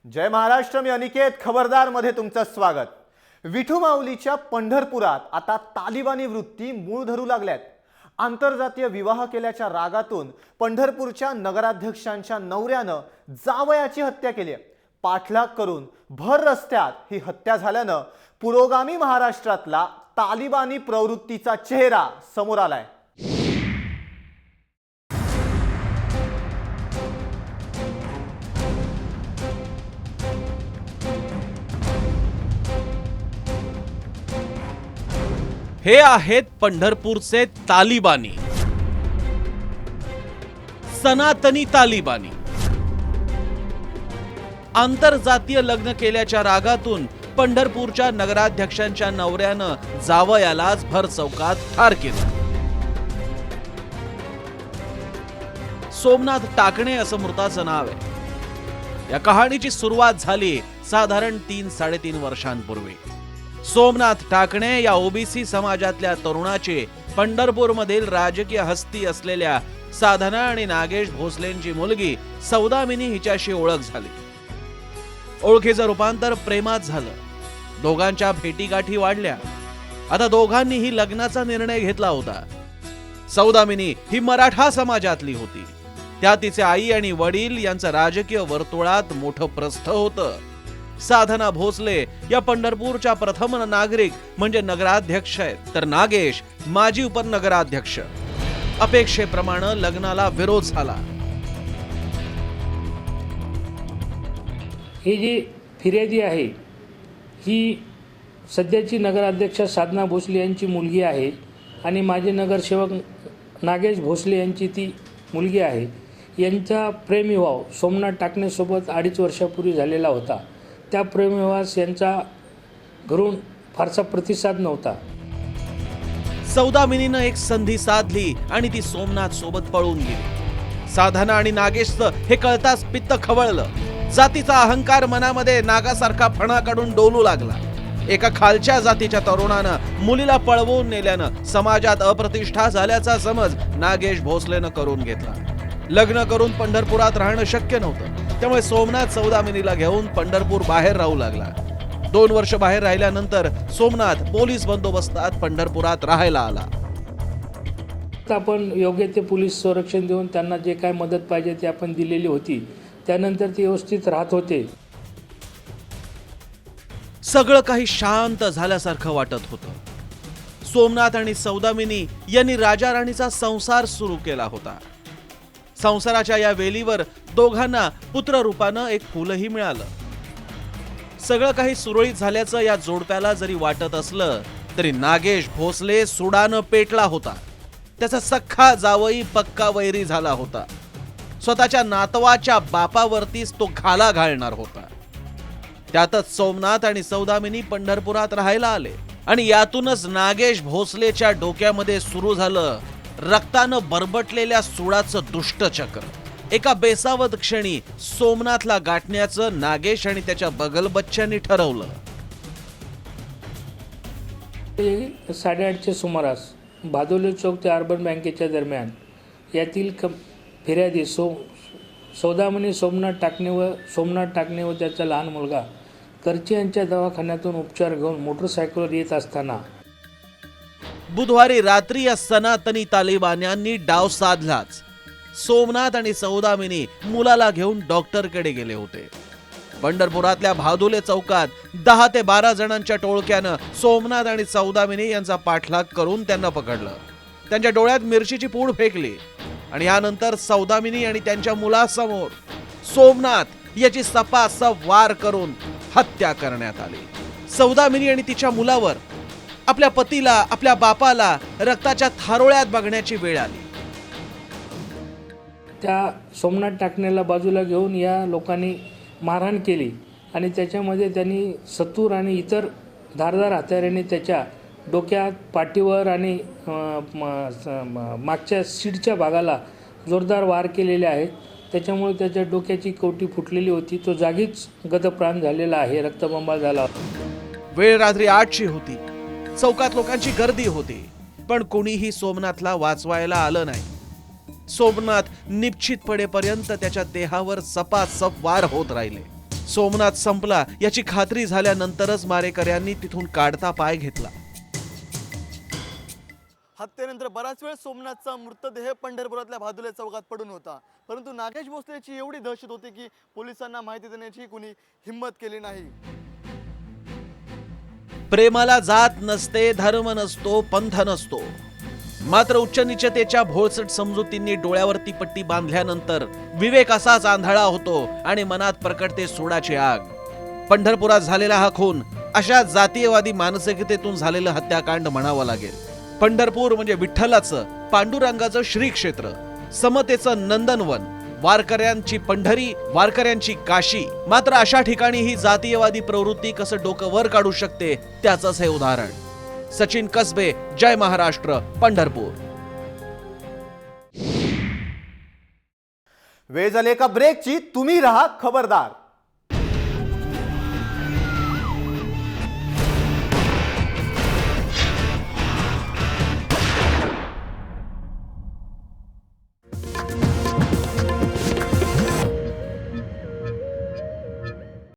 जय महाराष्ट्र. मी अनिकेत खबरदार मध्ये तुमचं स्वागत. विठू माऊलीच्या पंढरपुरात आता तालिबानी वृत्ती मूळ धरू लागल्यात. आंतरजातीय विवाह केल्याच्या रागातून पंढरपूरच्या नगराध्यक्षांच्या नवऱ्यानं जावयाची हत्या केली. पाठलाग करून भर रस्त्यात ही हत्या झाल्यानं पुरोगामी महाराष्ट्रातला तालिबानी प्रवृत्तीचा चेहरा समोर आलाय. हे आहेत पंढरपूरचे तालिबानी, सनातनी तालिबानी. आंतरजातीय लग्न केल्याच्या रागातून पंढरपूरच्या नगराध्यक्षांच्या नवऱ्यानं जावयालाच भर चौकात ठार केलं. सोमनाथ टाकणे असं मृताचं नाव आहे. या कहाणीची सुरुवात झाली साधारण 3-3.5 वर्षांपूर्वी. सोमनाथ टाकणे या ओबीसी समाजातल्या तरुणाची पंढरपूरमधील राजकीय हस्ती असलेल्या साधना आणि नागेश भोसलेंची मुलगी सौदामिनी हिच्याशी ओळख झाली. ओळखीचं रूपांतर प्रेमात झालं. दोघांच्या भेटीगाठी वाढल्या. आता दोघांनीही लग्नाचा निर्णय घेतला होता. सौदामिनी ही मराठा समाजातली होती. त्या तिचे आई आणि वडील यांचं राजकीय वर्तुळात मोठं प्रस्थ होतं. साधना भोसले या पंढरपूरच्या प्रथम नागरिक म्हणजे नगराध्यक्ष आहेत, तर नागेश माजी उपनगराध्यक्ष. अपेक्षेप्रमाणे लग्नाला विरोध झाला. ही जी फिर्यादी आहे ही सध्याची नगराध्यक्ष साधना भोसले यांची मुलगी आहे आणि माजी नगरसेवक नागेश भोसले यांची ती मुलगी आहे. यांचा प्रेमविवाह सोमनाथ टाकणेसोबत 2.5 वर्षापूर्वी झालेला होता. त्या प्रेमविवाहास यांचा घरून फारसा प्रतिसाद नव्हता. सौदामिनीनं एक संधी साधली आणि ती सोमनाथ सोबत पळून गेली. साधना आणि नागेशचं हे कळताच पित्त खवळलं. जातीचा अहंकार मनामध्ये नागासारखा फणा काढून डोलू लागला. एका खालच्या जातीच्या तरुणानं मुलीला पळवून नेल्यानं समाजात अप्रतिष्ठा झाल्याचा समज नागेश भोसलेनं करून घेतला. लग्न करून पंढरपुरात राहणं शक्य नव्हतं. त्यामुळे सोमनाथ सौदामिनीला घेऊन पंढरपूर बाहेर राहू लागला. 2 वर्ष बाहेर राहिल्यानंतर सोमनाथ पोलीस बंदोबस्तात पंढरपुरात राहायला आला. आपण योग्य ते पोलीस संरक्षण देऊन त्यांना जे काय मदत पाहिजे ती आपण दिलेली होती. त्यानंतर ते व्यवस्थित राहत होते. सगळं काही शांत झाल्यासारखं वाटत होतं. सोमनाथ आणि सौदामिनी यांनी राजा राणीचा संसार सुरू केला होता. संसाराच्या या वेलीवर दोघांना पुत्ररूपानं एक फुलही मिळालं. सगळं काही सुरळीत झाल्याचं या जोडप्याला जरी वाटत असलं तरी नागेश भोसले सुडानं पेटला होता. त्याचा सख्खा जावई पक्का वैरी झाला होता. स्वतःच्या नातवाच्या बापावरतीच तो घाला घालणार होता. त्यातच सोमनाथ आणि सौदामिनी पंढरपुरात राहायला आले आणि यातूनच नागेश भोसलेच्या डोक्यामध्ये सुरू झालं रक्तानं बरबटलेल्या सुडाचं दुष्टचक्र. एका बेसावत क्षणी सोमनाथला गाठण्याचं नागेश आणि त्याच्या बगलबच्च्यांनी ठरवलं. 8:30च्या सुमारास भादोली चौक ते अर्बन बँकेच्या दरम्यान यातील फिर्यादी सौदामिनी सोमनाथ टाकणे व त्याचा लहान मुलगा करची यांच्या दवाखान्यातून उपचार घेऊन मोटरसायकलवर येत असताना बुधवारी रात्री या सनातनी तालिबान्यांनी डाव साधलाच. सोमनाथ आणि सौदामिनी मुलाला घेऊन डॉक्टरकडे गेले होते. पंढरपुरातल्या भादुले चौकात 10 ते 12 जणांच्या टोळक्यानं सोमनाथ आणि सौदामिनी यांचा पाठलाग करून त्यांना पकडलं. त्यांच्या डोळ्यात मिरचीची पूड फेकली आणि यानंतर सौदामिनी आणि त्यांच्या मुलासमोर सोमनाथ याची सपासप वार करून हत्या करण्यात आली. सौदामिनी आणि तिच्या मुलावर, आपल्या पतीला, आपल्या बापाला रक्ताच्या थारोळ्यात बघण्याची वेळ आली. त्या सोमनाथ टाकणेला बाजूला घेऊन या लोकांनी मारहाण केली आणि त्याच्यामध्ये त्यांनी सतूर आणि इतर धारदार हत्यारांनी त्याच्या डोक्यात, पाठीवर आणि मागच्या सीटच्या भागाला जोरदार वार केलेले आहेत. त्याच्यामुळे त्याच्या डोक्याची कवटी फुटलेली होती. तो जागीच गतप्राण झालेला आहे, रक्तबंबाळ झाला. वेळ रात्री 8ची होती. चौकात लोकांची गर्दी होती, पण कोणीही सोमनाथला वाचवायला आलं नाही. सोमनाथ निश्चित पडेपर्यंत त्याच्या देहावर सपासप वार होत राहिले. सोमनाथ संपला याची खात्री झाल्यानंतरच मारेकऱ्यांनी तिथून काढता पाय घेतला. हत्येनंतर बराच वेळ सोमनाथचा मृतदेह पंढरपुरातल्या भादुले चौकात पडून होता, परंतु नागेश भोसलेची एवढी दहशत होती की पोलिसांना माहिती देण्याची कुणी हिंमत केली नाही. प्रेमाला जात नसते, धर्म नसतो, पंथ नसतो. मात्र उच्चनीचतेच्या भोळसट समजुतींनी डोळ्यावरती पट्टी बांधल्यानंतर विवेक असाच आंधळा होतो आणि मनात प्रकटते सोडाची आग. पंढरपुरात झालेला हा खून अशा जातीयवादी मानसिकतेतून झालेलं हत्याकांड म्हणावं लागेल. पंढरपूर म्हणजे विठ्ठलाचं, पांडुरंगाचं श्रीक्षेत्र, समतेचं नंदनवन, वारकऱ्यांची पंढरी, वारकऱ्यांची काशी. मात्र अशा ठिकाणी ही जातीयवादी प्रवृत्ती कसं डोकं वर काढू शकते त्याचंच हे उदाहरण. सचिन कसबे, जय महाराष्ट्र, पंढरपूर. वेळ झाली एका ब्रेकची. तुम्ही राहा खबरदार.